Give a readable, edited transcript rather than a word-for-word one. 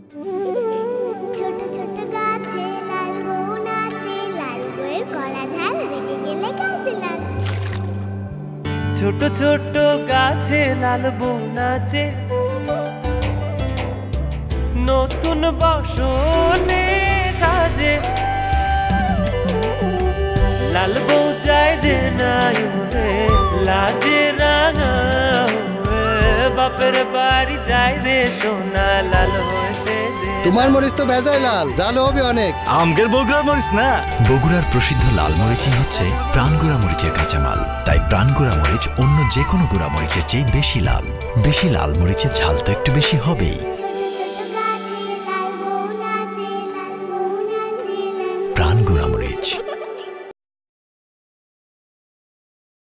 ছোট ছোট গাছে লাল বউ নাচে, লাল বউয়ের কড়া ঝাল রেগে গেলে গাছে লাল। ছোট ছোট গাছে লাল বউ নাচে, নতুন বসনে সাজে। লাল বউ যায় যে নাই রে লাজে রাঙা হয়ে, বাপের বাড়ি যায় রে সোনা লাল হয়েছে। তোমার মরিচ তো ভেজাই লাল, জাল হবে অনেক। আমগের বগুড়ার মরিচ না। বগুড়ার প্রসিদ্ধ লাল মরিচই হচ্ছে প্রাণগুড়া মরিচের কাঁচামাল। তাই প্রাণগুড়া মরিচ অন্য যে কোনো গুঁড়া মরিচের চেয়ে বেশি লাল। বেশি লাল মরিচের ঝাল তো একটু বেশি হবেই।